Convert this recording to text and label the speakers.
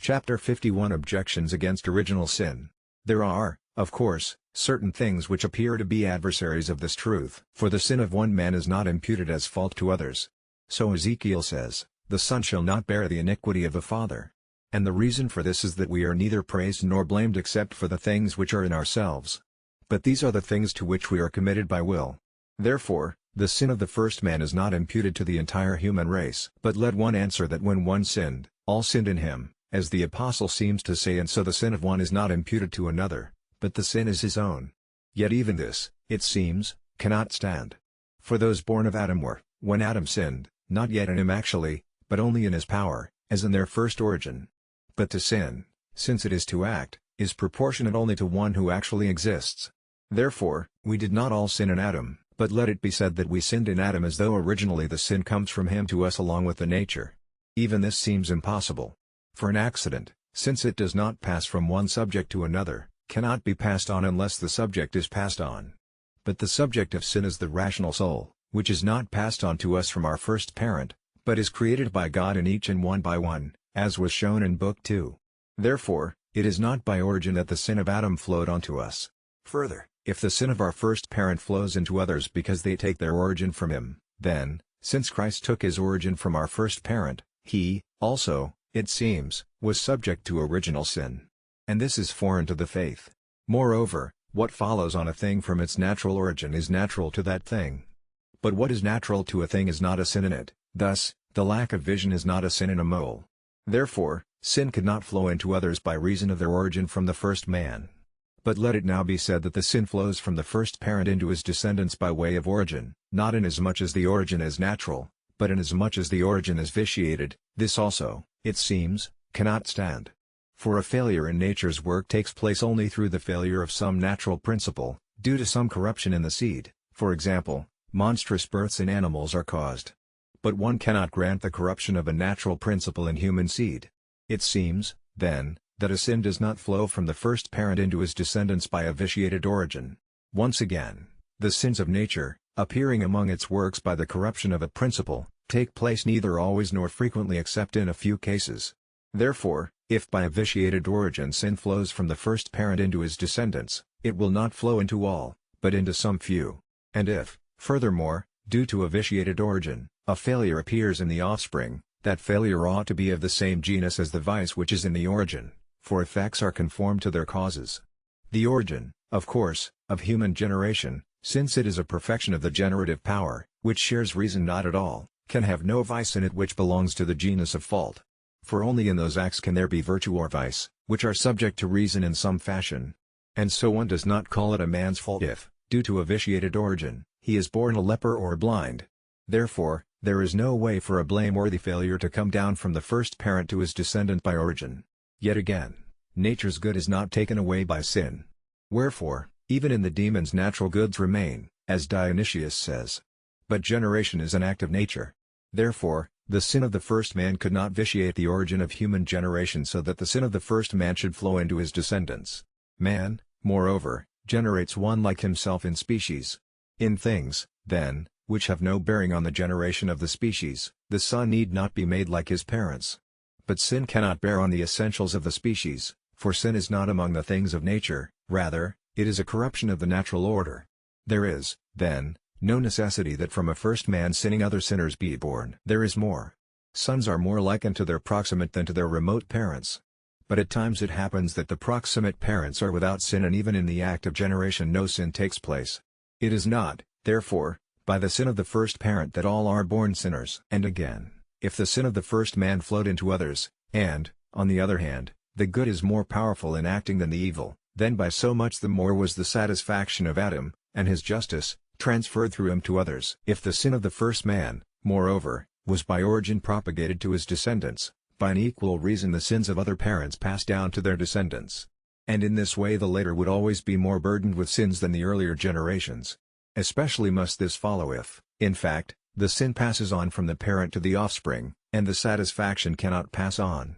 Speaker 1: Chapter 51 Objections against original sin. There are, of course, certain things which appear to be adversaries of this truth. For the sin of one man is not imputed as fault to others. So Ezekiel says, "The son shall not bear the iniquity of the father." And the reason for this is that we are neither praised nor blamed except for the things which are in ourselves. But these are the things to which we are committed by will. Therefore, the sin of the first man is not imputed to the entire human race. But let one answer that when one sinned, all sinned in him, as the apostle seems to say, and so the sin of one is not imputed to another, but the sin is his own. Yet even this, it seems, cannot stand. For those born of Adam were, when Adam sinned, not yet in him actually, but only in his power, as in their first origin. But to sin, since it is to act, is proportionate only to one who actually exists. Therefore, we did not all sin in Adam, but let it be said that we sinned in Adam as though originally the sin comes from him to us along with the nature. Even this seems impossible. For an accident, since it does not pass from one subject to another, cannot be passed on unless the subject is passed on. But the subject of sin is the rational soul, which is not passed on to us from our first parent, but is created by God in each and one by one, as was shown in Book 2. Therefore, it is not by origin that the sin of Adam flowed onto us. Further, if the sin of our first parent flows into others because they take their origin from him, then, since Christ took his origin from our first parent, he, also, it seems, was subject to original sin. And this is foreign to the faith. Moreover, what follows on a thing from its natural origin is natural to that thing. But what is natural to a thing is not a sin in it. Thus, the lack of vision is not a sin in a mole. Therefore, sin could not flow into others by reason of their origin from the first man. But let it now be said that the sin flows from the first parent into his descendants by way of origin, not inasmuch as the origin is natural, but inasmuch as the origin is vitiated. This also, it seems, cannot stand. For a failure in nature's work takes place only through the failure of some natural principle, due to some corruption in the seed. For example, monstrous births in animals are caused. But one cannot grant the corruption of a natural principle in human seed. It seems, then, that a sin does not flow from the first parent into his descendants by a vitiated origin. Once again, the sins of nature, appearing among its works by the corruption of a principle, take place neither always nor frequently except in a few cases. Therefore, if by a vitiated origin sin flows from the first parent into his descendants, it will not flow into all, but into some few. And if, furthermore, due to a vitiated origin, a failure appears in the offspring, that failure ought to be of the same genus as the vice which is in the origin, for effects are conformed to their causes. The origin, of course, of human generation, since it is a perfection of the generative power, which shares reason not at all, can have no vice in it which belongs to the genus of fault. For only in those acts can there be virtue or vice, which are subject to reason in some fashion. And so one does not call it a man's fault if, due to a vitiated origin, he is born a leper or blind. Therefore, there is no way for a blameworthy failure to come down from the first parent to his descendant by origin. Yet again, nature's good is not taken away by sin. Wherefore, even in the demons natural goods remain, as Dionysius says. But generation is an act of nature. Therefore, the sin of the first man could not vitiate the origin of human generation so that the sin of the first man should flow into his descendants. Man, moreover, generates one like himself in species. In things, then, which have no bearing on the generation of the species, the son need not be made like his parents. But sin cannot bear on the essentials of the species, for sin is not among the things of nature, rather, it is a corruption of the natural order. There is, then, no necessity that from a first man sinning other sinners be born. There is more. Sons are more likened to their proximate than to their remote parents. But at times it happens that the proximate parents are without sin, and even in the act of generation no sin takes place. It is not, therefore, by the sin of the first parent that all are born sinners. And again, if the sin of the first man flowed into others, and, on the other hand, the good is more powerful in acting than the evil, then by so much the more was the satisfaction of Adam, and his justice, transferred through him to others. If the sin of the first man, moreover, was by origin propagated to his descendants, by an equal reason the sins of other parents passed down to their descendants. And in this way the later would always be more burdened with sins than the earlier generations. Especially must this follow if, in fact, the sin passes on from the parent to the offspring, and the satisfaction cannot pass on.